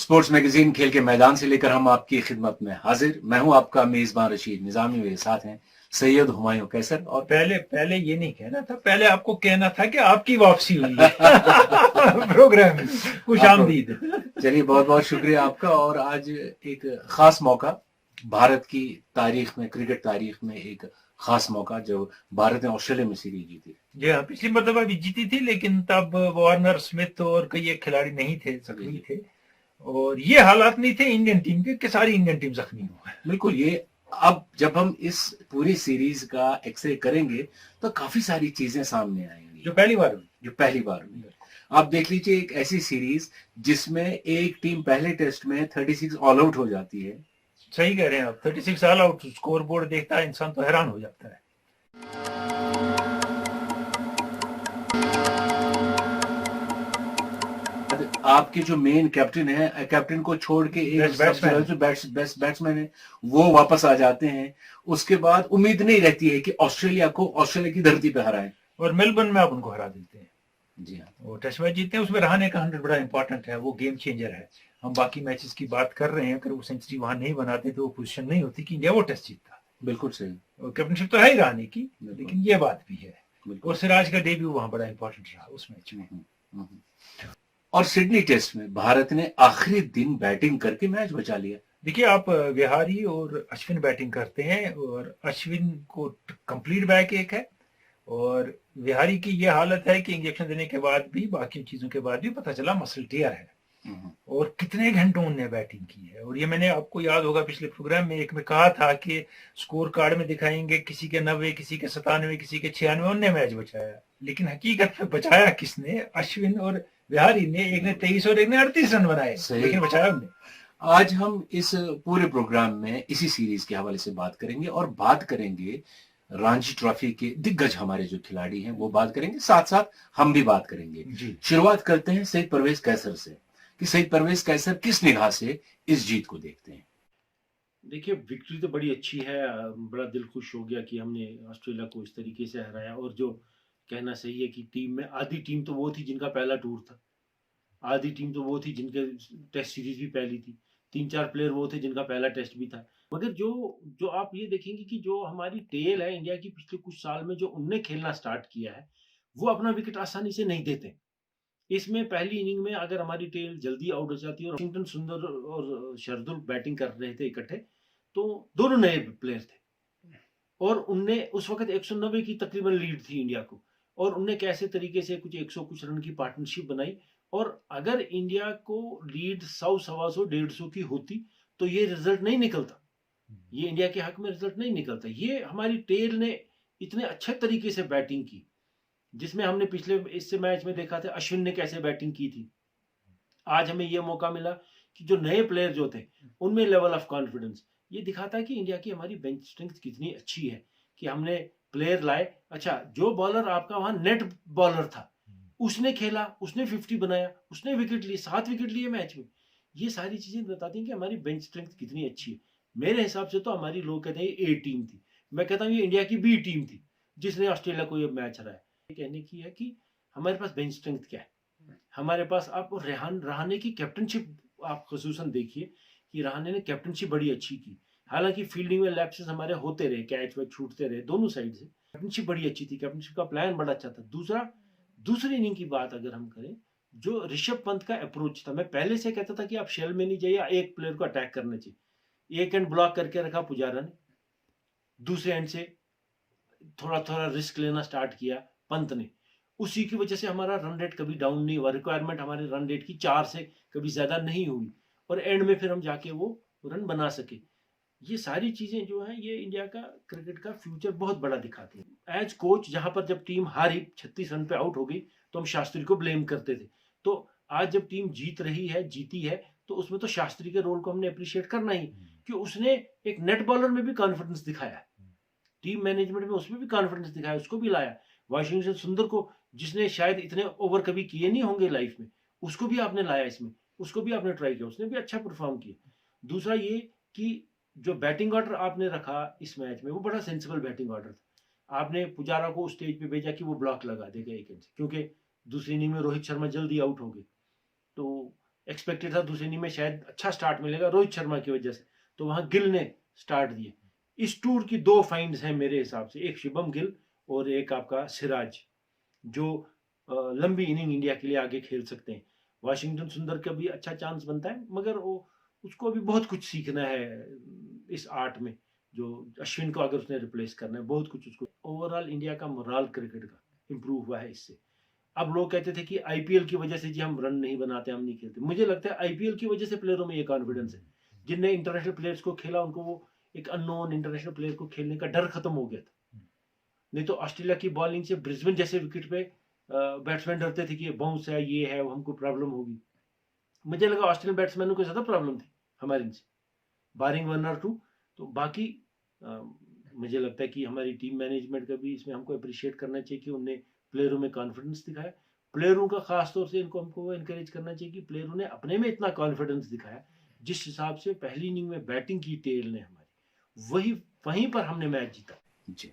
Sports magazine खेल के मैदान से लेकर हम आपकी खिदमत में हाजिर। मैं हूं आपका मेजबान रशीद निजामी, मेरे साथ हैं सैयद हुमायूं कैसर। और पहले पहले ये नहीं कहना था, पहले आपको कहना था कि आपकी वापसी हुई है प्रोग्राम में। खुश आमदीद। चलिए, बहुत बहुत शुक्रिया आपका। और आज एक खास मौका, भारत की तारीख में, क्रिकेट तारीख में एक खास मौका, जो भारत ने ऑस्ट्रेलिया में सीरीज जीती। जी हाँ, पिछली मरतबा भी जीती थी, लेकिन तब वार्नर स्मिथ और कई एक खिलाड़ी नहीं थे, जख्मी थे। और ये हालात नहीं थे इंडियन टीम के कि सारी इंडियन टीम जख्मी हो। बिल्कुल। ये अब जब हम इस पूरी सीरीज का एक्सरे करेंगे तो काफी सारी चीजें सामने आएंगी जो पहली बार हुई। आप देख लीजिए, एक ऐसी सीरीज जिसमें एक टीम पहले टेस्ट में 36 ऑल आउट हो जाती है। सही कह रहे हैं आप, 36 ऑल आउट। स्कोर बोर्ड देखता है इंसान तो हैरान हो जाता है। आपके जो मेन कैप्टन है, कैप्टन को छोड़ के एक बेस्ट बैट्समैन है, वो वापस आ जाते हैं। उसके बाद उम्मीद नहीं रहती है कि ऑस्ट्रेलिया को ऑस्ट्रेलिया की धरती पे हराएं, और मेलबर्न में आप उनको हरा देते हैं। जी हाँ। वो टेस्ट मैच जीतते हैं, उसमें रहाणे का 100 बड़ा इंपॉर्टेंट है, वो गेम चेंजर है। हम बाकी मैचेस की बात कर रहे हैं, अगर वो सेंचुरी वहां नहीं बनाते तो वो पोजीशन नहीं होती कि इंडिया वो टेस्ट जीतता। बिल्कुल सही। कैप्टनशिप तो है ही रहाणे की, लेकिन ये बात भी है। और सिराज का डेब्यू वहां बड़ा इंपॉर्टेंट रहा उस मैच में। और सिडनी टेस्ट में भारत ने आखिरी दिन बैटिंग करके मैच बचा लिया। देखिए, आप विहारी और अश्विन बैटिंग करते हैं, और अश्विन को कंप्लीट बैक एक है, और विहारी की ये हालत है कि इंजेक्शन देने के बाद भी, बाकी चीजों के बाद भी पता चला मसल टियर है। और कितने घंटों उनने बैटिंग की है। और ये मैंने, आपको याद होगा पिछले प्रोग्राम में एक में कहा था कि स्कोर कार्ड में दिखाएंगे किसी के 90, किसी के 97, किसी के 96, उनने मैच बचाया। लेकिन हकीकत में बचाया किसने? अश्विन और विहारी ने। एक ने 23 और एक ने 38 रन बनाए, लेकिन बचाया उनने। आज हम इस पूरे प्रोग्राम में इसी सीरीज के हवाले से बात करेंगे, और बात करेंगे रणजी ट्रॉफी के दिग्गज हमारे जो खिलाड़ी हैं वो बात करेंगे, साथ साथ हम भी बात करेंगे। शुरुआत करते हैं सईद परवेज कैसर से, कि सईद परवेज कैसर किस निगाह से इस जीत को देखते हैं। देखिए, विक्ट्री तो बड़ी अच्छी है। बड़ा दिल खुश हो गया कि हमने ऑस्ट्रेलिया को इस तरीके से हराया। और जो कहना सही है कि टीम में आधी टीम तो वो थी जिनका पहला टूर था, आधी टीम तो वो थी जिनके टेस्ट सीरीज भी पहली थी, 3-4 प्लेयर वो थे जिनका पहला टेस्ट भी था। मगर जो जो आप ये देखेंगे कि जो हमारी टेल है इंडिया की, पिछले कुछ साल में जो उनने खेलना स्टार्ट किया है, वो अपना विकेट आसानी से नहीं देते। इसमें पहली इनिंग में अगर हमारी टेल जल्दी आउट हो जाती है, और वाशिंगटन सुंदर और शरदुल बैटिंग कर रहे थे इकट्ठे, तो दोनों नए प्लेयर थे, और उनने उस वक्त 190 की तकरीबन लीड थी इंडिया को, और उनने कैसे तरीके से कुछ 100 कुछ रन की पार्टनरशिप बनाई। और अगर इंडिया को लीड 100, 125, 150 की होती तो ये रिजल्ट नहीं निकलता, ये इंडिया के हक में रिजल्ट नहीं निकलता। ये हमारी टेल ने इतने अच्छे तरीके से बैटिंग की, जिसमें हमने पिछले इससे मैच में देखा था अश्विन ने कैसे बैटिंग की थी। आज हमें यह मौका मिला कि जो नए प्लेयर जो थे उनमें लेवल ऑफ कॉन्फिडेंस, ये दिखाता है कि इंडिया की हमारी बेंच स्ट्रेंथ कितनी अच्छी है, कि हमने प्लेयर लाए। अच्छा, जो बॉलर आपका वहां नेट बॉलर था, उसने खेला, उसने 50 बनाया, उसने विकेट लिए, 7 विकेट लिए मैच में। ये सारी चीजें बताती हैं कि हमारी बेंच स्ट्रेंथ कितनी अच्छी है। मेरे हिसाब से तो हमारी, लोग कहते हैं ए टीम थी, मैं कहता हूँ ये इंडिया की बी टीम थी जिसने ऑस्ट्रेलिया को ये मैच हराया। कहने की है कि हमारे पास बेंच स्ट्रेंथ क्या है। हमारे पास आप रहाणे की कैप्टनशिप आप खसूसन देखिए कि रहाणे ने कैप्टनशिप बड़ी अच्छी की। हालांकि फील्डिंग में लैप्सेस हमारे होते रहे, कैच वैच छूटते रहे दोनों साइड से, कैप्टनशिप बड़ी अच्छी थी, कैप्टनशिप का प्लान बड़ा अच्छा था। दूसरी इनिंग की बात अगर हम करें, जो ऋषभ पंत का अप्रोच था, मैं पहले से कहता था कि आप शेल में नहीं जाइए, एक प्लेयर को अटैक करना चाहिए। एक एंड ब्लॉक करके रखा पुजारा ने, दूसरे एंड से थोड़ा थोड़ा रिस्क लेना स्टार्ट किया पंत ने। उसी की वजह से हमारा रन रेट कभी डाउन नहीं हुआ। रिक्वायरमेंट हमारे रन रेट की 4 से कभी ज्यादा नहीं हुई, और एंड में फिर हम जाके वो रन बना सके। ये सारी चीजें जो है, ये इंडिया का क्रिकेट का फ्यूचर बहुत बड़ा दिखाती है। एज कोच, जहां पर जब टीम हारी 36 रन पे आउट हो गई, तो हम शास्त्री को ब्लेम करते थे। तो आज जब टीम जीत रही है, जीती है, तो उसमें तो शास्त्री के रोल को हमने अप्रिशिएट करना ही, कि उसने एक नेट बॉलर में भी कॉन्फिडेंस दिखाया, टीम मैनेजमेंट में उसमें भी कॉन्फिडेंस दिखाया, उसको भी लाया। वाशिंगटन सुंदर को, जिसने शायद इतने ओवर कभी किए नहीं होंगे लाइफ में, उसको भी आपने लाया इसमें, उसको भी आपने ट्राई किया, उसने भी अच्छा परफॉर्म किया। दूसरा ये कि जो बैटिंग ऑर्डर आपने रखा इस मैच में, वो बड़ा सेंसिबल बैटिंग ऑर्डर था। आपने पुजारा को उस स्टेज पे भेजा कि वो ब्लॉक लगा देगा एक एंड से, क्योंकि दूसरी इनिंग में रोहित शर्मा जल्दी आउट हो गए। तो एक्सपेक्टेड था दूसरी इनिंग में शायद अच्छा स्टार्ट मिलेगा रोहित शर्मा की वजह से, तो वहां गिल ने स्टार्ट दिए। इस टूर की 2 फाइंड्स हैं मेरे हिसाब से, एक शुभम गिल और एक आपका सिराज, जो लंबी इनिंग इंडिया के लिए आगे खेल सकते हैं। वाशिंगटन सुंदर का भी अच्छा चांस बनता है, मगर वो उसको भी बहुत कुछ सीखना है इस आर्ट में, जो अश्विन को अगर उसने रिप्लेस करना है, बहुत कुछ उसको। ओवरऑल इंडिया का मोराल क्रिकेट का इम्प्रूव हुआ है इससे। अब लोग कहते थे कि आईपीएल की वजह से जी हम रन नहीं बनाते, हम नहीं खेलते। मुझे लगता है आईपीएल की वजह से प्लेयरों में ये कॉन्फिडेंस है, जिनने इंटरनेशनल प्लेयर्स को खेला उनको वो एक अननोन इंटरनेशनल प्लेयर को खेलने का डर खत्म हो गया था। नहीं तो ऑस्ट्रेलिया की बॉलिंग से ब्रिस्बेन जैसे विकेट पे बैट्समैन डरते थे कि ये बाउंस है, ये है, हमको प्रॉब्लम होगी। मुझे लगा ऑस्ट्रेलियन बैट्समैनों को ज्यादा प्रॉब्लम थी हमारे इनसे, बारिंग 1 और 2। तो बाकी मुझे लगता है कि हमारी टीम मैनेजमेंट का भी इसमें हमको अप्रिशिएट करना चाहिए कि उनने प्लेयरों में कॉन्फिडेंस दिखाया। प्लेयरों का खास तौर से हमको एनकरेज करना चाहिए कि प्लेयरों ने अपने में इतना कॉन्फिडेंस दिखाया, जिस हिसाब से पहली इनिंग में बैटिंग की टेल ने हमारी, वहीं पर हमने मैच जीता। जी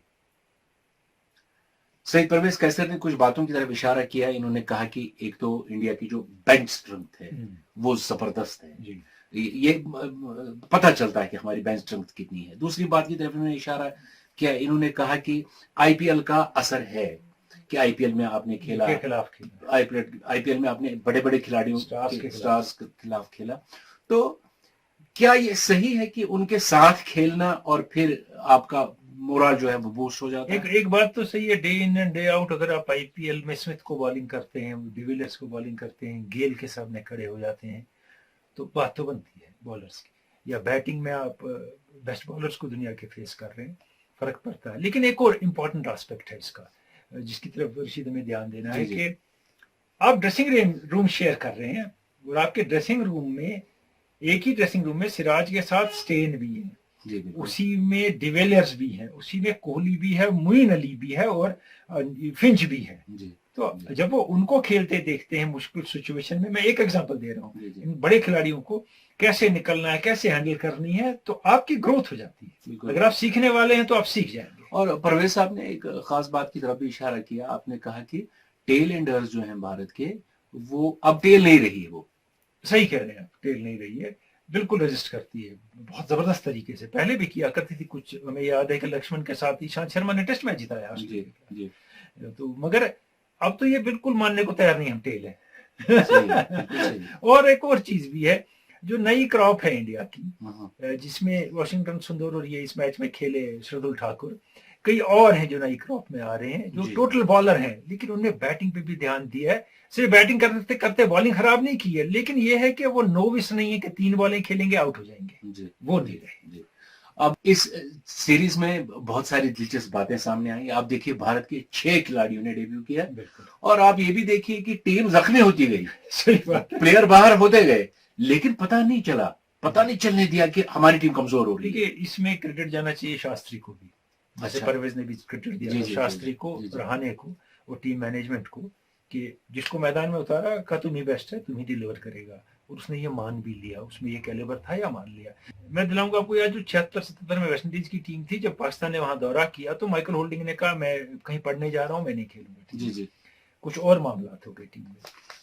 सही। परवेज कैसर ने कुछ बातों की तरफ इशारा किया। इन्होंने कहा कि एक तो इंडिया की जो बेंच स्ट्रेंथ है वो जबरदस्त है जी। ये पता चलता है कि हमारी बेंच स्ट्रेंथ कितनी है। दूसरी बात की तरफ इन्होंने इशारा किया, इन्होंने कहा कि आईपीएल का असर है कि आईपीएल में आपने खेला, आईपीएल में आपने बड़े बड़े खिलाड़ियों स्टार्स के खिलाफ खेला, तो क्या ये सही है कि उनके साथ खेलना और फिर आपका मोरल जो है वो बूस्ट हो जाता है? एक बात तो सही है, day in and day out अगर आप आईपीएल में स्मिथ को बॉलिंग करते हैं, डिविलियर्स को बॉलिंग करते हैं, गेल के सामने खड़े हो जाते हैं, तो बात तो बनती है बॉलर्स की। या बैटिंग में आप बेस्ट बॉलर्स को दुनिया के फेस कर रहे हैं, फर्क पड़ता है। लेकिन एक और इम्पोर्टेंट एस्पेक्ट है इसका, जिसकी तरफ रशीद हमें ध्यान देना है कि आप ड्रेसिंग रूम शेयर कर रहे हैं और आपके ड्रेसिंग रूम में, एक ही ड्रेसिंग रूम में सिराज के साथ स्टेन भी है, उसी में डिवेलियर्स भी हैं, उसी में कोहली भी है, मोइन अली भी है और फिंच भी है। तो जब वो उनको खेलते देखते हैं मुश्किल सिचुएशन में, मैं एक एग्जांपल दे रहा हूँ, इन बड़े खिलाड़ियों को कैसे निकलना है, कैसे हैंडल करनी है, तो आपकी ग्रोथ हो जाती है। अगर आप सीखने वाले हैं तो आप सीख जाएंगे। और परवेज साहब ने एक खास बात की तरफ भी इशारा किया, आपने कहा कि टेल एंडर्स जो हैं भारत के, वो अब टेल नहीं रही है। वो सही कह रहे हैं, टेल नहीं रही है, बिल्कुल रजिस्ट करती है बहुत जबरदस्त तरीके से। पहले भी किया करती थी कुछ, हमें याद है कि लक्ष्मण के साथ ईशांत शर्मा ने टेस्ट मैच जिताया जी। तो मगर अब तो ये बिल्कुल मानने को तैयार नहीं हम टेल है। और एक और चीज भी है, जो नई क्रॉप है इंडिया की, जिसमें वाशिंगटन सुंदर और ये इस मैच में खेले शार्दुल ठाकुर, कई और हैं जो नई क्रॉप में आ रहे हैं, जो टोटल बॉलर हैं, लेकिन उन्होंने बैटिंग पे भी ध्यान दिया है। सिर्फ बैटिंग करते करते बॉलिंग खराब नहीं की है, लेकिन ये है कि वो नोविस नहीं है कि 3 बॉलें खेलेंगे आउट हो जाएंगे, वो नहीं रहे। अब इस सीरीज में बहुत सारी दिलचस्प बातें सामने आई। आप देखिए भारत के 6 खिलाड़ियों ने डेब्यू किया, और आप ये भी देखिए कि टीम जख्मी होती गई, प्लेयर बाहर होते गए, लेकिन पता नहीं चलने दिया कि हमारी टीम कमजोर हो रही है। इसमें क्रेडिट जाना चाहिए शास्त्री को भी, जैसे परवेज ने भी क्रेडिट दिया शास्त्री को, रहाणे को और टीम मैनेजमेंट को, कि जिसको मैदान में उतारा का तुम ही बेस्ट है, तुम ही डिलीवर करेगा, और उसने ये मान भी लिया, उसमें ये कैलिबर था या मान लिया। मैं दिलाऊंगा आपको याद, जो 76-77 में वेस्ट इंडीज की टीम थी, जब पाकिस्तान ने वहां दौरा किया तो माइकल होल्डिंग ने कहा मैं कहीं पढ़ने जा रहा हूं, मैं नहीं खेलूंगा। जी कुछ और मामला हो गए टीम में,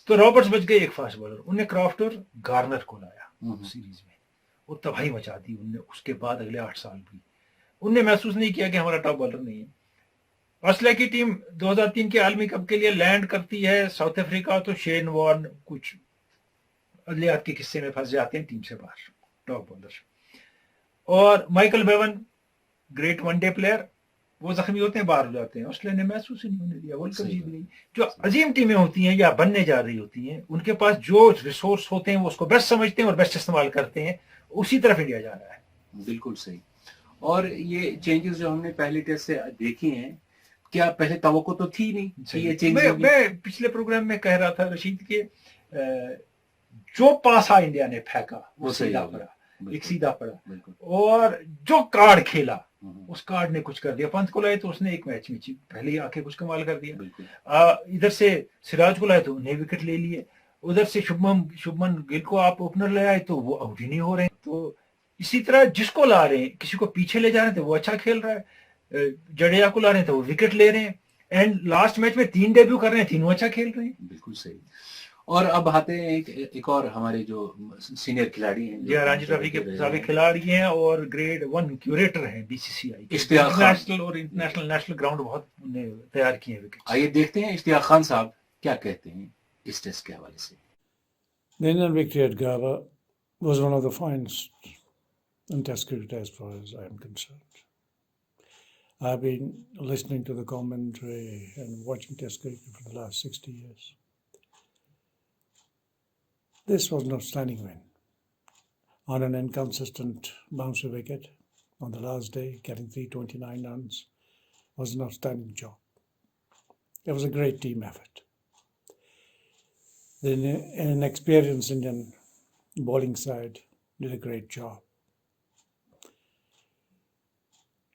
तो रॉबर्ट्स बच गए एक फास्ट बॉलर, उन्हें क्रॉफ्ट और गार्नर को लाया सीरीज में, और तबाही मचा दी उनने। उसके बाद अगले 8 साल भी उनने महसूस नहीं किया कि हमारा टॉप बॉलर नहीं है। ऑस्ट्रेलिया की टीम 2003 के आलमी कप के लिए लैंड करती है साउथ अफ्रीका, तो शेन वॉर्न कुछ अदलियात के किस्से में फंस जाते हैं, टीम से बाहर, टॉप बॉलर। और Michael Bevan great one day player, वो जख्मी होते हैं, बाहर हो जाते हैं। ऑस्ट्रेलिया ने महसूस ही नहीं होने दिया, वर्ल्ड कप जीत गई। जो अजीम टीमें होती हैं या बनने जा रही होती हैं, उनके पास जो रिसोर्स होते हैं वो उसको बेस्ट समझते हैं और बेस्ट इस्तेमाल करते हैं, उसी तरफ इंडिया जा रहा है। बिल्कुल सही। और ये चेंजेस जो हमने पहले टेस्ट से देखी हैं, क्या पहले तवक्को तो थी नहीं कि ये चेंजेस? मैं पिछले प्रोग्राम में कह रहा था रशीद के, जो पासा इंडिया ने फेंका वो सीधा पड़ा, एक सीधा पड़ा, और जो कार्ड खेला उस कार्ड ने कुछ कर दिया। पंत को लाए तो उसने एक मैच में पहले ही आके कुछ कमाल कर दिया। इधर से सिराज को लाए तो उन्हें विकेट ले लिए, उधर से शुभमन गिल को आप ओपनर ले आए तो वो आउट ही नहीं हो रहे। तो इसी तरह जिसको ला रहे हैं, किसी को पीछे ले जा रहे हैं तो वो अच्छा खेल रहा है, जडेजा को ला रहे हैं तो वो विकेट ले रहे हैं, एंड लास्ट मैच में 3 डेब्यू कर रहे हैं, तीनों अच्छा खेल रहे हैं। बिल्कुल सही। और अब आते हैं एक और हमारे जो सीनियर खिलाड़ी हैं जी, रणजी ट्रॉफी के साबिक खिलाड़ी हैं और ग्रेड 1 क्यूरेटर हैं बीसीसीआई के। इश्तियाक खान। इंटरनेशनल और इंटरनेशनल नेशनल ग्राउंड बहुत उन्होंने तैयार किए हैं विकेट्स। आइए देखते हैं इश्तियाक खान साहब क्या कहते हैं इस टेस्ट के हवाले से। The Indian victory at Gaba was one of the finest in Test cricket as far as I am concerned. I've been listening to the commentary and watching Test cricket for the last 60 years. This was an outstanding win. On an inconsistent bouncer wicket on the last day, getting 329 runs was an outstanding job. It was a great team effort. The inexperienced Indian bowling side did a great job.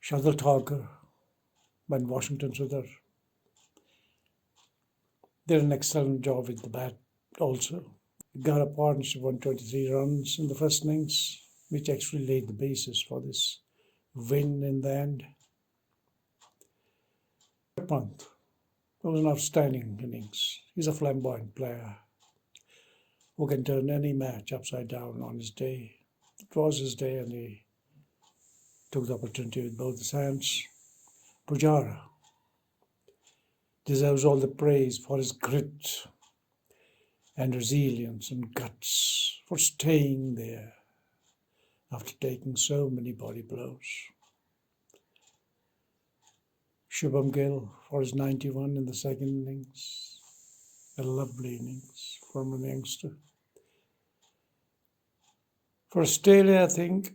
Shardul Thakur and Washington Sundar did an excellent job with the bat also. Got a partnership of 123 runs in the first innings, which actually laid the basis for this win in the end. Pant, it was an outstanding innings. He's a flamboyant player who can turn any match upside down on his day. It was his day and he took the opportunity with both his hands. Pujara deserves all the praise for his grit and resilience and guts, for staying there after taking so many body blows. Shubham Gill for his 91 in the second innings, a lovely innings from a youngster. For Australia, I think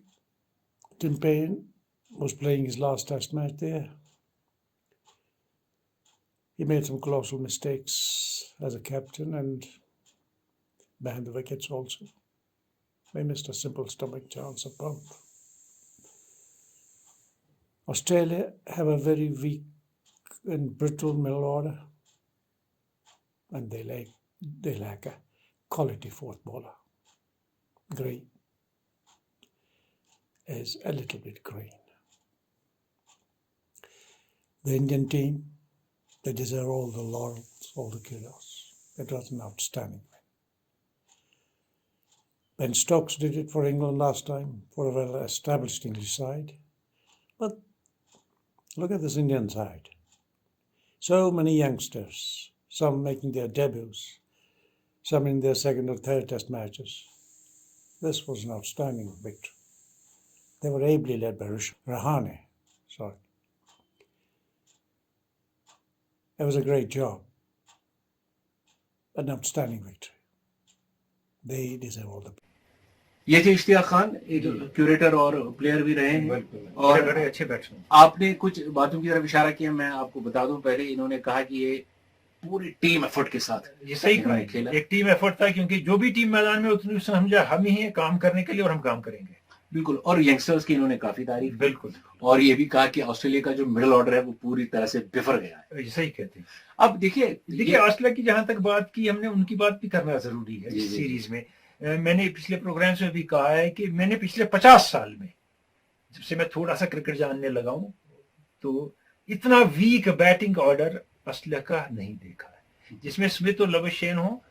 Tim Payne was playing his last test match there. He made some colossal mistakes as a captain and behind the wickets also. They missed a simple stomach chance of both. Australia have a very weak and brittle middle order, and they lack a quality fourth bowler. Green is a little bit green. The Indian team, they deserve all the laurels, all the kudos. It was an outstanding win. Ben Stokes did it for England last time, for a well-established English side. But look at this Indian side. So many youngsters, some making their debuts, some in their second or third test matches. This was an outstanding victory. They were ably led by Rahane. It was a great job. An outstanding victory. They deserve all the. ये थे इश्तियाक खान, एक curator और player भी रहे हैं और बड़े अच्छे बैट्समैन। आपने कुछ बातों की तरफ इशारा किया, मैं आपको बता दूं पहले, इन्होंने कहा कि ये पूरी टीम एफर्ट के साथ ये सही कहा, खेला एक टीम एफर्ट था, क्योंकि जो भी टीम मैदान में उतनी समझा हम ही हैं काम करने के लिए और हम काम करेंगे। बिल्कुल, और यंगस्टर्स की इन्होंने काफी तारीफ, बिल्कुल, और ये भी कहा कि ऑस्ट्रेलिया का जो मिडिल ऑर्डर है वो पूरी तरह से बिफर गया है। सही कहते हैं। अब देखिए ऑस्ट्रेलिया की जहां तक बात की हमने, उनकी बात भी करना जरूरी है इस सीरीज में। मैंने पिछले प्रोग्राम में भी कहा है कि मैंने पिछले 50 साल में, जब से मैं थोड़ा सा क्रिकेट जानने लगा हूं, तो इतना वीक बैटिंग ऑर्डर ऑस्ट्रेलिया का नहीं देखा है, जिसमें स्मिथ और लविशेन हो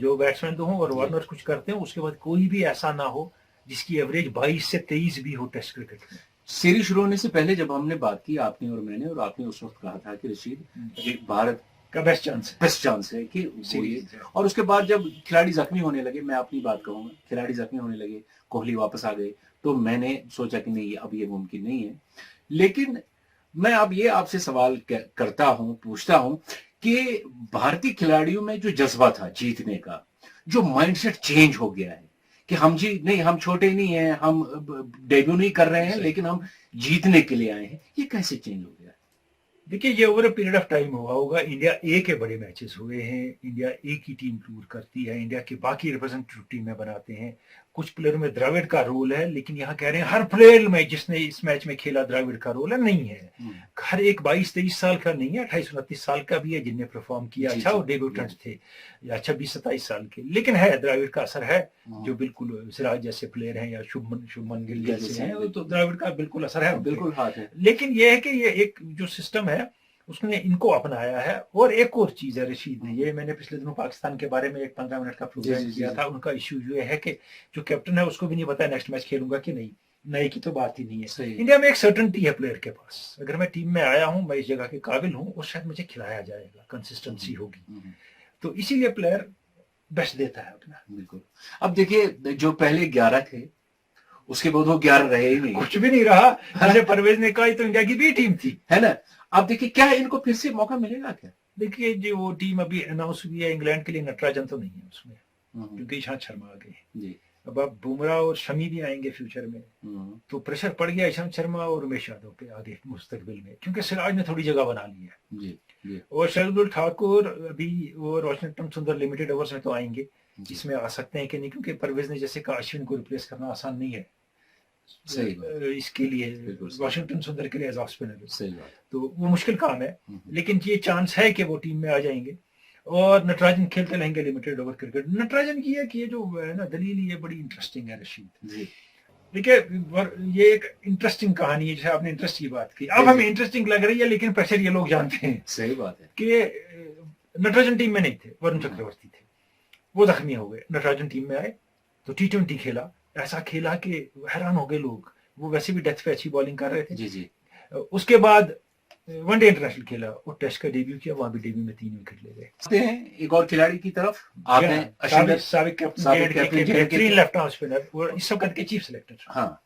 जो बैट्समैन तो हो और वार्नर कुछ करते हो, उसके बाद कोई भी ऐसा ना हो जिसकी एवरेज 22 से 23 भी हो टेस्ट क्रिकेट में। सीरीज शुरू होने से पहले जब हमने बात की, आपने और मैंने, और आपने उस वक्त कहा था कि रशीद भारत का बेस्ट चांस है कि सीरीज, और उसके बाद जब खिलाड़ी जख्मी होने लगे, मैं अपनी बात कहूंगा, खिलाड़ी जख्मी होने लगे, कोहली वापस आ गए, तो मैंने सोचा कि नहीं, अब ये मुमकिन नहीं है। लेकिन मैं अब ये आपसे सवाल करता हूं, पूछता हूं कि भारतीय खिलाड़ियों में जो जज्बा था जीतने का, जो माइंडसेट चेंज हो गया है कि हम छोटे नहीं हैं, हम डेब्यू नहीं कर रहे हैं, लेकिन हम जीतने के लिए आए हैं, ये कैसे चेंज हो गया? देखिए, ये over a period of time हुआ होगा। इंडिया ए के बड़े मैचेस हुए हैं, इंडिया ए की टीम टूर करती है, इंडिया के बाकी रिप्रेजेंटेटिव टीमें बनाते हैं, कुछ प्लेयरों में द्रविड़ का रोल है, लेकिन यहाँ कह रहे हैं हर प्लेयर में जिसने इस मैच में खेला द्रविड़ का रोल है, नहीं है। हर एक 22-23 साल का नहीं है, 28-29 साल का भी है जिनने परफॉर्म किया अच्छा, और डेब्यूटेंट्स थे या 26-27 साल के, लेकिन है द्रविड़ का असर है, जो बिल्कुल सिराज जैसे प्लेयर हैं या शुभमन गिल जैसे हैं, तो द्रविड़ का बिल्कुल असर है, बिल्कुल हाथ है। लेकिन यह है कि ये एक जो सिस्टम है उसने इनको अपनाया है। और एक और चीज है रशीद, ये मैंने पिछले दिनों पाकिस्तान के बारे में एक 15 मिनट का प्रोग्राम किया था। उनका इश्यू ये है कि जो कैप्टन है उसको भी नहीं पता नेक्स्ट मैच खेलूंगा कि नहीं, नए की तो बात ही नहीं है। इंडिया में एक सर्टेनिटी है प्लेयर के पास, अगर मैं टीम में आया हूं, मैं इस जगह के काबिल हूं और शायद मुझे खिलाया जाएगा, कंसिस्टेंसी होगी, तो इसीलिए प्लेयर बेस्ट देता है अपना। बिल्कुल। अब देखिए जो पहले 11 थे उसके बाद वो 11 रहे ही नहीं, कुछ भी नहीं रहा। जैसे परवेज ने कहा तो इंडिया की बी टीम थी, है ना। अब देखिए क्या इनको फिर से मौका मिलेगा क्या? देखिए जो वो टीम अभी अनाउंस हुई है इंग्लैंड के लिए, नटराजन तो नहीं है उसमें क्योंकि ईशांत शर्मा आ गए जी। अब बुमराह और शमी भी आएंगे फ्यूचर में, तो प्रेशर पड़ गया ईशांत शर्मा और उमेश यादव पे आगे मुस्तकबिल में, क्योंकि सिराज ने थोड़ी जगह बना ली है जी। और शार्दुल ठाकुर अभी वो रोशनटन सुंदर लिमिटेड ओवर्स में तो आएंगे, इसमें आ सकते हैं कि नहीं, क्योंकि परवेज ने जैसे कहा अश्विन को रिप्लेस करना आसान नहीं है इसके लिए, वाशिंगटन सुंदर के लिए एज ऑफ स्पिनर, तो वो मुश्किल काम है। लेकिन ये चांस है कि वो टीम में आ जाएंगे। और नटराजन खेलते रहेंगे लिमिटेड ओवर क्रिकेट। नटराजन की है कि ये जो है ना दलील, ये बड़ी इंटरेस्टिंग है रशीद। देखिए ये एक इंटरेस्टिंग कहानी है, जैसे आपने इंटरेस्ट की बात की, अब हमें इंटरेस्टिंग लग रही है, लेकिन प्रेशर ये लोग जानते हैं। सही बात है कि नटराजन टीम में नहीं थे, वरुण चक्रवर्ती थे, वो जख्मी हो गए, नटराजन टीम में आए तो T20 खेला, ऐसा खेला कि हैरान हो गए लोग। वो वैसे भी डेथ पे अच्छी बॉलिंग कर रहे थे जी। उसके बाद वनडे इंटरनेशनल खेला और टेस्ट का डेब्यू किया, वहां भी डेब्यू में 3 विकेट ले गए। एक और खिलाड़ी की तरफ आपने साबिक कैप्टन लेफ्ट आर्म स्पिनर और इस वक्त के चीफ सिलेक्टर। हाँ,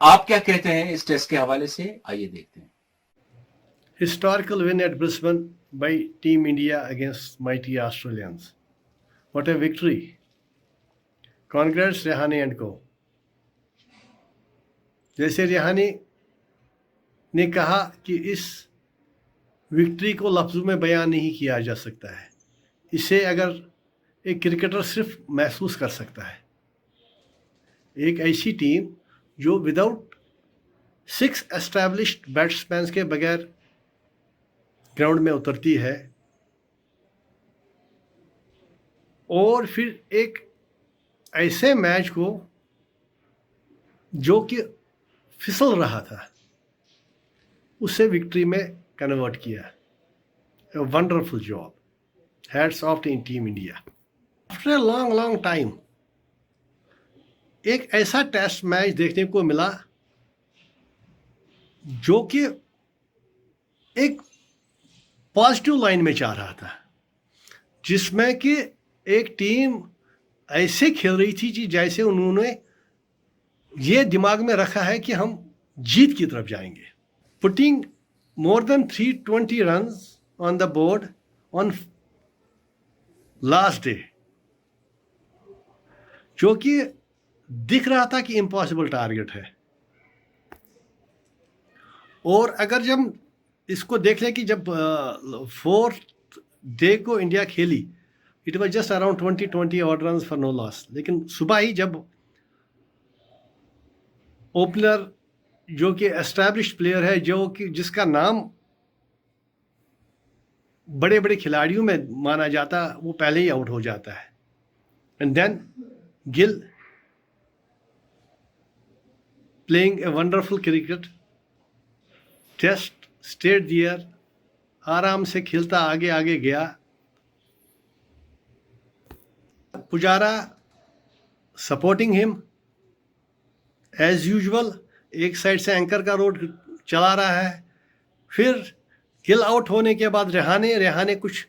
आप क्या कहते हैं इस टेस्ट के हवाले से, आइए देखते हैं। Historical win at Brisbane by Team India against mighty Australians. What a victory! Congrats Rehane and co. जैसे रेहाने ने कहा कि इस विक्ट्री को लफ्ज़ों में बयान नहीं किया जा सकता है, इसे अगर एक क्रिकेटर सिर्फ महसूस कर सकता है। एक ऐसी टीम जो विदाउट 6 एस्टैब्लिश्ड बैट्समैन के बगैर ग्राउंड में उतरती है और फिर एक ऐसे मैच को जो कि फिसल रहा था उसे विक्ट्री में कन्वर्ट किया। A wonderful job. Hats off to Team India. After a long time, एक ऐसा टेस्ट मैच देखने को मिला जो कि एक पॉजिटिव लाइन में जा रहा था, जिसमें कि एक टीम ऐसे खेल रही थी कि जैसे उन्होंने ये दिमाग में रखा है कि हम जीत की तरफ जाएंगे। Putting more than 320 runs on the board on last day, जो कि दिख रहा था कि इम्पॉसिबल टारगेट है। और अगर जब इसको देख लें कि जब 4th डे को इंडिया खेली, it was just around 20 odd run for no loss. लेकिन सुबह ही जब ओपनर जो कि एस्टैब्लिश्ड प्लेयर है, जो कि जिसका नाम बड़े बड़े खिलाड़ियों में माना जाता, वो पहले ही आउट हो जाता है। And then Gill playing a wonderful cricket, test state there, आराम से खेलता आगे आगे गया। Pujara supporting him as usual, एक साइड से एंकर का रोड चला रहा है। फिर गिल आउट होने के बाद रेहाने कुछ,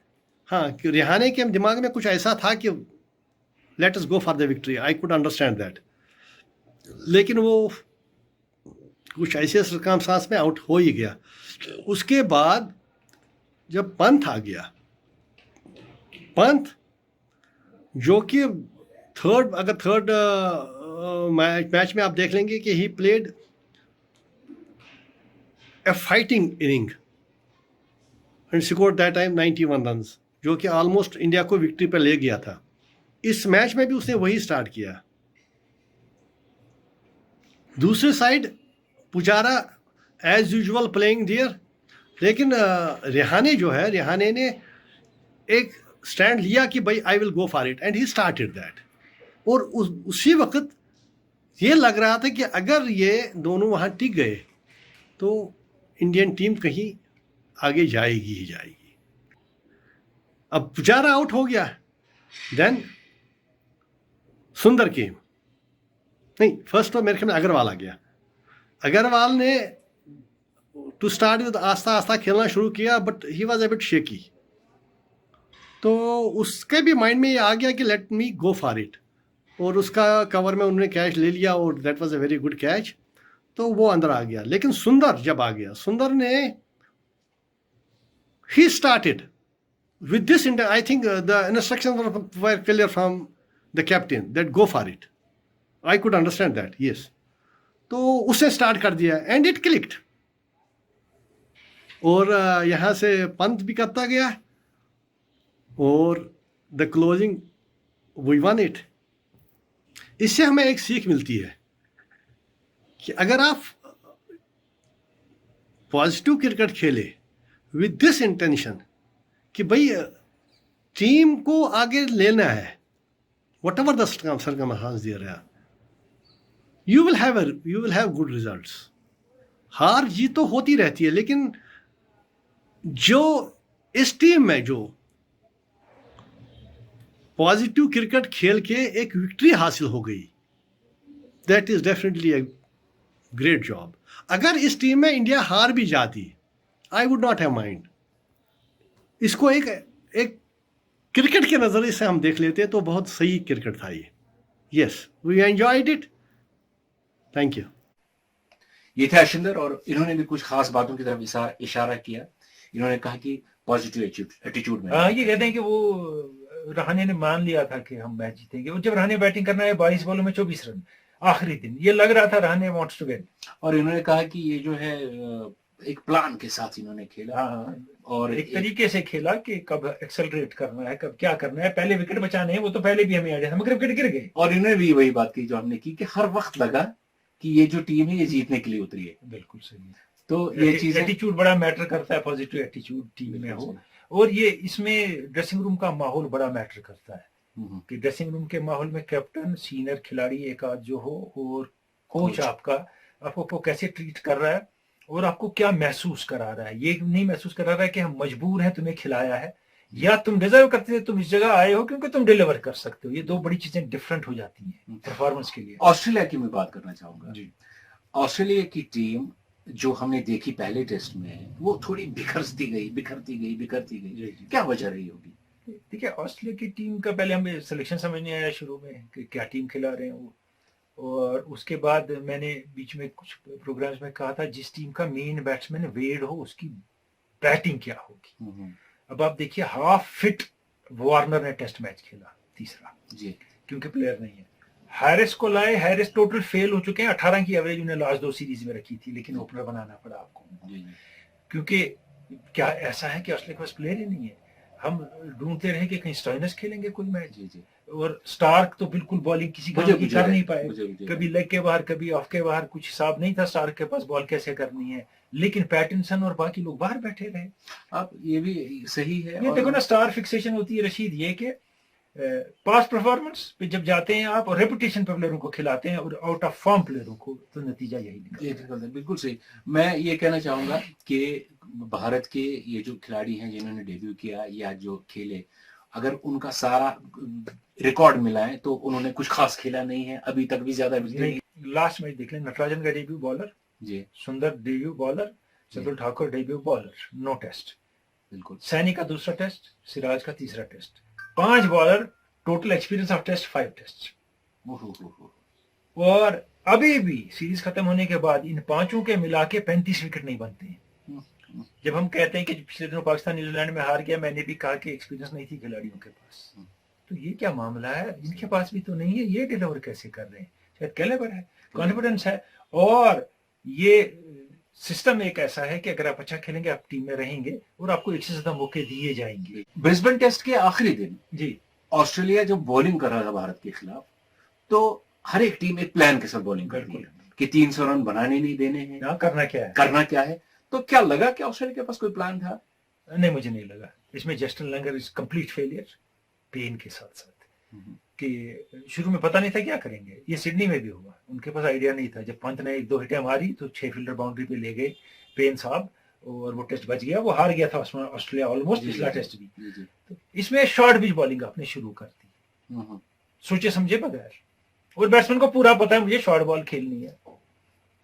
हाँ, रेहाने के दिमाग में कुछ ऐसा था कि let us go for the victory, I could understand that. लेकिन वो कुछ ऐसे सर्कमस्टांस में आउट हो ही गया। उसके बाद जब पंत आ गया, पंत जो कि थर्ड मैच में आप देख लेंगे कि he played a fighting inning and scored that time 91 runs, जो कि ऑलमोस्ट इंडिया को विक्ट्री पर ले गया था। इस मैच में भी उसने वही स्टार्ट किया। दूसरे side Pujara as usual playing there, लेकिन रेहाने जो है, रेहाने ने एक स्टैंड लिया कि भाई I will go for it and he started that. और उसी वक्त ये लग रहा था कि अगर ये दोनों वहाँ टिक गए तो इंडियन टीम कहीं आगे जाएगी ही जाएगी। अब पुजारा आउट हो गया, देन सुंदर गेम, नहीं फर्स्ट तो मेरे ख्याल में अग्रवाल आ गया। अग्रवाल ने टू स्टार्ट विद आस्ता आस्ता खेलना शुरू किया, but he was a bit shaky. तो उसके भी माइंड में ये आ गया कि let me go for it, और उसका कवर में उन्होंने कैच ले लिया और that was a very good catch, तो वो अंदर आ गया। लेकिन सुंदर जब आ गया, सुंदर ने he started with this, I think the instructions were clear from the captain that go for it, I could understand that, yes. तो उससे स्टार्ट कर दिया एंड इट क्लिक्ड, और यहाँ से पंत भी करता गया और the closing we won it. इससे हमें एक सीख मिलती है कि अगर आप पॉजिटिव क्रिकेट खेले विद दिस इंटेंशन कि भाई टीम को आगे लेना है, whatever the circumstances there are, you will have good results. हार जीत तो होती रहती है, लेकिन जो इस टीम में जो पॉजिटिव क्रिकेट खेल के एक विक्ट्री हासिल हो गई, that is definitely a great job. अगर इस टीम में इंडिया हार भी जाती, I would not have mind. इसको एक क्रिकेट के नजरिए से हम देख लेते तो बहुत सही क्रिकेट था ये। Yes, we enjoyed it. Thank you. ये थे अशिंदर, और इन्होंने भी कुछ खास बातों की तरफ इशारा किया। इन्होंने कहा कि पॉजिटिव एटीट्यूड में, हाँ, ये कहते हैं कि वो रहाने ने मान लिया था कि हम मैच जीतेंगे, और जब रहाने बैटिंग करना है 22 बॉलों में 24 रन आखिरी दिन, ये लग रहा था रहाने वांट्स टू विन। और इन्होंने कहा कि ये जो है एक प्लान के साथ इन्होंने खेला, हाँ, और एक तरीके से खेला कि कब एक्सेलरेट करना है, कब क्या करना है, पहले विकेट बचाने हैं, वो तो पहले भी हमें आ जाता, मगर विकेट गिर गए। और इन्होंने भी वही बात की जो हमने की कि हर वक्त लगा कि ये जो टीम है ये जीतने के लिए उतरी है। बिल्कुल सही है। तो ये चीज एटीट्यूड बड़ा मैटर करता है, पॉजिटिव एटीट्यूड टीम में हो, और ये इसमें ड्रेसिंग रूम का माहौल बड़ा मैटर करता है कि ड्रेसिंग रूम के माहौल में कैप्टन, सीनियर खिलाड़ी एक आध जो हो, और कोच आपको कैसे ट्रीट कर रहा है और आपको क्या महसूस करा रहा है। ये नहीं महसूस करा रहा है कि हम मजबूर हैं, तुम्हें खिलाया है, या तुम डिजर्व करते थे, तुम इस जगह आए हो क्योंकि तुम डिलीवर कर सकते हो। ये दो बड़ी चीजें डिफरेंट हो जाती हैं परफॉर्मेंस के लिए। ऑस्ट्रेलिया की मैं बात करना चाहूंगा जी। ऑस्ट्रेलिया की टीम जो हमने देखी पहले टेस्ट में, वो थोड़ी बिखरती गई। क्या वजह रही होगी? देखिए, ऑस्ट्रेलिया की टीम का पहले हमें सिलेक्शन समझ नहीं आया शुरू में कि क्या टीम खिला रहे हैं वो, और उसके बाद मैंने बीच में कुछ प्रोग्राम्स में कहा था जिस टीम का मेन बैट्समैन वेड हो उसकी बैटिंग क्या होगी। अब आप देखिए, हाफ फिट वार्नर ने टेस्ट मैच खेला तीसरा जी, क्योंकि प्लेयर नहीं है। हैरिस को लाए, हैरिस टोटल फेल हो चुके हैं, 18 की एवरेज उन्हें लास्ट 2 सीरीज में रखी थी, लेकिन ओपनर बनाना पड़ा आपको जी। क्योंकि क्या ऐसा है कि ऑस्ट्रेलिया के पास प्लेयर ही नहीं है। हम ढूंढते रहे कि कहीं स्टॉइनस खेलेंगे कोई मैच, जी। और स्टार्क तो बिल्कुल बॉलिंग किसी काम की कर नहीं पाए, कभी लेग के बाहर कभी ऑफ के बाहर, कुछ हिसाब नहीं था स्टार्क के पास बॉल कैसे करनी है, लेकिन पैटिंसन और बाकी लोग बाहर बैठे रहे। अब ये भी सही है। ये देखो ना, स्टार फिक्सेशन होती है रशीद, ये कि पास्ट परफॉर्मेंस पे जब जाते हैं आप और रेपुटेशन पे प्लेयरों को खिलाते हैं और आउट ऑफ फॉर्म प्लेयरों को, तो नतीजा यही निकलता है। बिल्कुल सही। मैं ये कहना चाहूंगा कि भारत के ये जो खिलाड़ी हैं जिन्होंने डेब्यू किया या जो खेले, अगर उनका सारा रिकॉर्ड मिलाएं तो उन्होंने कुछ खास खेला नहीं है अभी तक भी, ज्यादा नहीं। लास्ट मैच देख लें, नटराजन का debut bowler ji, Sundar debut bowler, Shardul Thakur debut bowler, no test. बिल्कुल। सैनी का दूसरा टेस्ट, सिराज का तीसरा test, 5 bowler, total experience of test 5 test. और अभी भी सीरीज खत्म होने के बाद इन पांचों के मिला के 35 विकेट नहीं बनते हैं। जब हम कहते हैं कि पिछले दिनों पाकिस्तान न्यूजीलैंड में हार गया, मैंने भी कहा कि एक्सपीरियंस नहीं थी खिलाड़ियों के पास, तो ये क्या मामला है, इनके पास भी तो नहीं है, ये डिलीवर कैसे कर रहे हैं? शायद कैलेबर है, कॉन्फिडेंस है, और ये सिस्टम एक ऐसा है कि अगर आप अच्छा खेलेंगे आप टीम में रहेंगे और आपको एक से ज्यादा मौके दिए जाएंगे। ब्रिस्बेन टेस्ट के आखिरी दिन जी, ऑस्ट्रेलिया जब बॉलिंग कर रहा था भारत के खिलाफ, तो हर एक टीम एक प्लान के साथ बॉलिंग करती है कि 300 रन बनाने नहीं देने हैं, करना क्या है। तो क्या लगा कि ऑस्ट्रेलिया के पास कोई प्लान था? नहीं, मुझे नहीं लगा। इसमें Justin Langer is complete failure, Paine के साथ साथ कि शुरू में पता नहीं था क्या करेंगे। ये सिडनी में भी हुआ, उनके पास आइडिया नहीं था। जब पंत ने 1-2 हिटें मारी तो 6 फील्डर बाउंड्री पे ले गए पेन साहब, और वो टेस्ट बच गया, वो हार गया था उसमें ऑस्ट्रेलिया ऑलमोस्ट जी, पिछला जी, टेस्ट भी। जी, जी। तो इसमें शॉर्ट पिच बॉलिंग आपने शुरू कर दी, हम्म, सोचे समझे बगैर, और बैट्समैन को पूरा पता है मुझे शॉर्ट बॉल खेलनी है।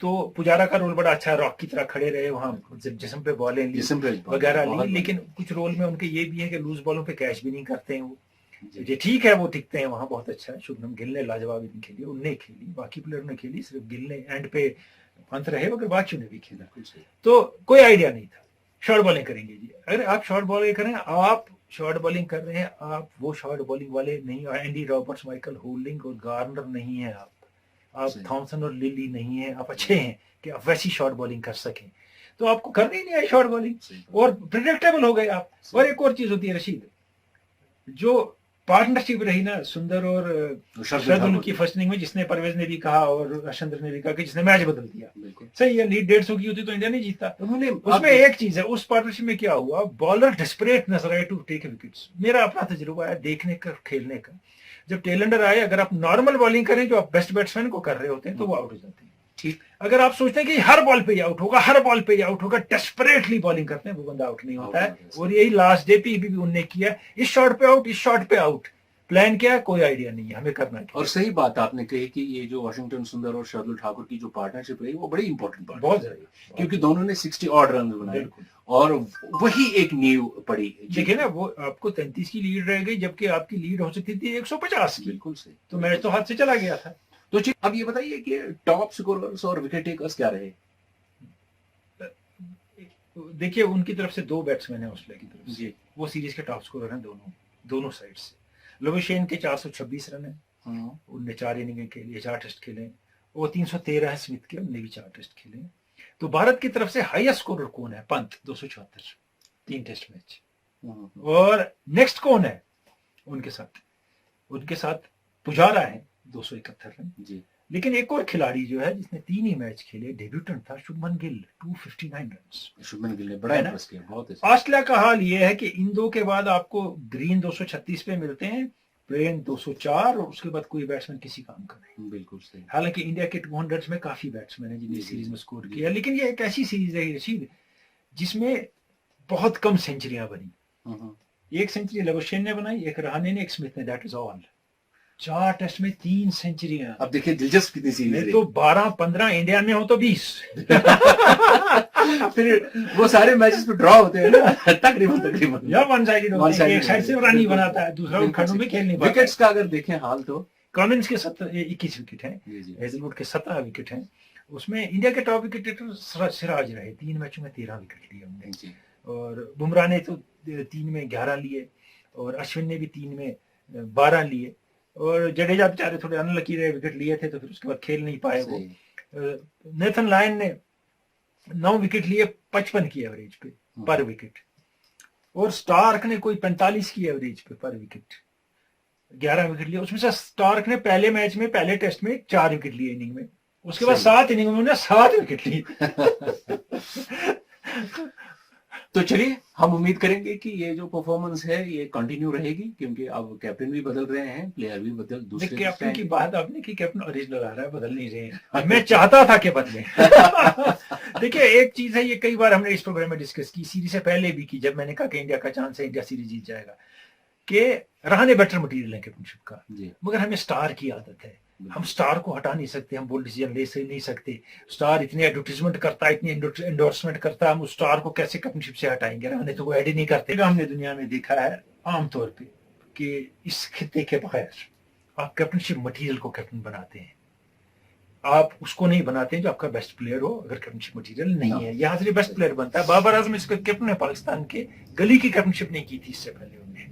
तो पुजारा का रोल बड़ा अच्छा है, रॉक की तरह खड़े रहे वहां, जिस्म पे बॉलें ली जिस्म पे बॉल, वगैरह बहुत ली, लेकिन कुछ रोल में उनके ये भी है कि लूज बॉलों पे कैच भी नहीं करते हैं वो। जी। ये ठीक है, वो टिकते हैं वहां, बहुत अच्छा है। शुभमन गिल ने लाजवाब इनिंग खेली, उनने खेली, बाकी प्लेयर ने खेली, सिर्फ गिल ने एंड पे पंत रहे, मगर बाकियों ने भी खेला। बिल्कुल सही। तो कोई आइडिया नहीं था शॉर्ट बॉलिंग करेंगे जी। अगर आप शॉर्ट बॉलिंग करें, आप शॉर्ट बॉलिंग कर रहे हैं, आप वो शॉर्ट बॉलिंग वाले नहीं, एंडी रॉबर्ट्स, माइकल होल्डिंग और गार्नर नहीं है, आप सही। थॉमसन और लिली नहीं है, आप अच्छे हैं कि आप वैसी शॉर्ट बॉलिंग कर सकें, तो आपको करनी ही नहीं है शॉर्ट बॉलिंग, सही। और प्रिडिक्टेबल हो गए आप। और एक और चीज होती है रशीद, जो पार्टनरशिप रही ना सुंदर और शार्दुल की फर्स्ट इनिंग में, जिसने परवेज ने भी कहा और अशंद्र ने भी कहा कि जिसने मैच बदल दिया, बिल्कुल सही है, लीड 150 की होती तो इंडिया नहीं जीतता। उन्होंने उसमें एक चीज है, उस पार्टनरशिप में क्या हुआ, बॉलर डेस्परेट नजर आए टू टेक विकेट्स। मेरा अपना तजुर्बा है देखने का, खेलने का, जब टेलेंडर आए, अगर आप नॉर्मल बॉलिंग करें जो आप बेस्ट बैट्समैन को कर रहे होते हैं, तो वो आउट हो जाते हैं। ठीक। अगर आप सोचते हैं कि हर बॉल पे ही आउट होगा, हर बॉल पे ही आउट होगा, डेस्परेटली बॉलिंग करते हैं, वो बंदा आउट नहीं होता है। और यही लास्ट डे पे भी उनने किया, इस शॉट पे आउट, इस शॉट पे आउट, प्लान क्या है कोई आइडिया नहीं है, हमें करना क्या। और सही बात आपने कही कि ये जो वाशिंगटन सुंदर और शार्दुल ठाकुर की जो पार्टनरशिप रही, वो बड़ी इंपॉर्टेंट बात, बहुत ज्यादा, क्योंकि दोनों ने 60 ऑड रन बनाए बिल्कुल। और वही एक नींव पड़ी। देखिए ना, वो आपको 33 की लीड रह गई, जबकि आपकी लीड हो सकती थी 150 की, बिल्कुल सही। तो मैच तो हाथ से चला गया था। तो ठीक, अब ये बताइए कि टॉप स्कोरर्स और विकेट टेकर्स क्या रहे? देखिए, उनकी तरफ से 2 बैट्समैन है ऑस्ट्रेलिया की तरफ से, जी। वो सीरीज के टॉप स्कोरर हैं, दोनों साइड से। लुविशेन के 426 रन है, उनने 4 इनिंग खेली, 4 टेस्ट खेले, और 313 है स्मिथ के, उनने भी 4 टेस्ट खेले। तो भारत की तरफ से हाईएस्ट स्कोरर कौन है? Pant 274, 3 test match. और नेक्स्ट कौन है उनके साथ पुजारा है 271 रन। जी। लेकिन एक और खिलाड़ी जो है जिसने 3 ही मैच खेले, डेब्यूटेंट था, शुभमन गिल, 259 रन। शुभमन गिल ने बड़ा है ना? इंप्रेस किया, बहुत अच्छा। ऑस्ट्रेलिया का हाल ये है कि इन 2 के बाद आपको ग्रीन 236 पे मिलते हैं, प्लेन 204, और उसके बाद कोई बैट्समैन किसी काम का नहीं। बिल्कुल सही। हालांकि इंडिया के 200 में काफी बैट्समैन है जिन्हें जी, सीरीज में जी, स्कोर जी। किया, लेकिन ये एक ऐसी सीरीज रही रशीद जिसमें बहुत कम सेंचुरियां बनी। एक सेंचुरी लवोशेन ने बनाई, एक रहाणे ने, एक स्मिथ ने, दैट इज ऑल। 4 टेस्ट में 3 सेंचुरियां। अब देखिए दिलचस्प कितनी सीरीज नहीं रही। तो 12-15 इंडिया में हो तो 20। फिर वो सारे मैचेस पे ड्रॉ होते हैं ना, तकरीबन या वन साइडेड होते हैं, एक साइड से रन ही बिल्कुल। बनाता है, दूसरा उन खंडों में खेल नहीं पाता। विकेट्स का अगर देखें हाल तो कॉलिंस के 21 विकेट हैं, जी, जी। हेजलवुड के 17 विकेट हैं। उसमें इंडिया के टॉप विकेट सिराज रहे, 3 मैचों में 13 विकेट लिए उन्होंने। जी। और बुमराह ने तो 3 में 11 लिए, और अश्विन ने भी 3 में 12 लिए, और जडेजा बेचारे थोड़े अनलकी रहे, विकेट लिए थे तो फिर उसके बाद खेल नहीं पाए वो। सही। नेथन लायन ने 9 विकेट लिए, 55 की एवरेज पे पर विकेट, और स्टार्क ने कोई 45 की एवरेज पे पर विकेट 11 विकेट लिए। उसमें से स्टार्क ने पहले मैच में, पहले टेस्ट में 4 विकेट लिए इनिंग में, उसके बाद सही। 7 इनिंग में उन्होंने 7 विकेट लिए। तो चलिए, हम उम्मीद करेंगे कि ये जो परफॉर्मेंस है ये कंटिन्यू रहेगी, क्योंकि अब कैप्टन भी बदल रहे हैं, प्लेयर भी बदल, दूसरे कैप्टन की बात आपने की, कैप्टन ओरिजिनल आ रहा है, बदल नहीं रहे हैं। मैं चाहता था कि बदले। देखिए, एक चीज है, ये कई बार हमने इस प्रोग्राम में डिस्कस की, सीरीज से पहले भी की, जब मैंने कहा कि इंडिया का चांस है, इंडिया सीरीज जीत जाएगा, कि रहाणे बेटर मटेरियल है कैप्टनशिप का, मगर हमें स्टार की आदत है, हम स्टार को हटा नहीं सकते, हम बोल्ड डिसीजन ले नहीं सकते। स्टार इतनी एडवर्टीजमेंट करता है, इतनी एंडोर्समेंट करता है, हम उस स्टार को कैसे कैप्टनशिप से हटाएंगे? रहाणे तो वो ऐड ही नहीं करते। हमने दुनिया में देखा है आमतौर पे कि इस खित्ते के बगैर आप कैप्टनशिप मटेरियल को कैप्टन बनाते हैं, आप उसको नहीं बनाते हैं जो आपका बेस्ट प्लेयर हो। अगर कैप्टनशिप मटेरियल नहीं है, यहाँ से बेस्ट प्लेयर बनता है। बाबर आजम इसका कैप्टन है पाकिस्तान के, गली की कैप्टनशिप नहीं की थी इससे पहले उन्होंने,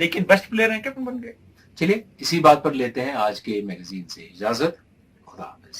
लेकिन बेस्ट प्लेयर हैं, कैप्टन बन गए। चलिए, इसी बात पर लेते हैं आज के मैगजीन से इजाजत। खुदा हाफिज।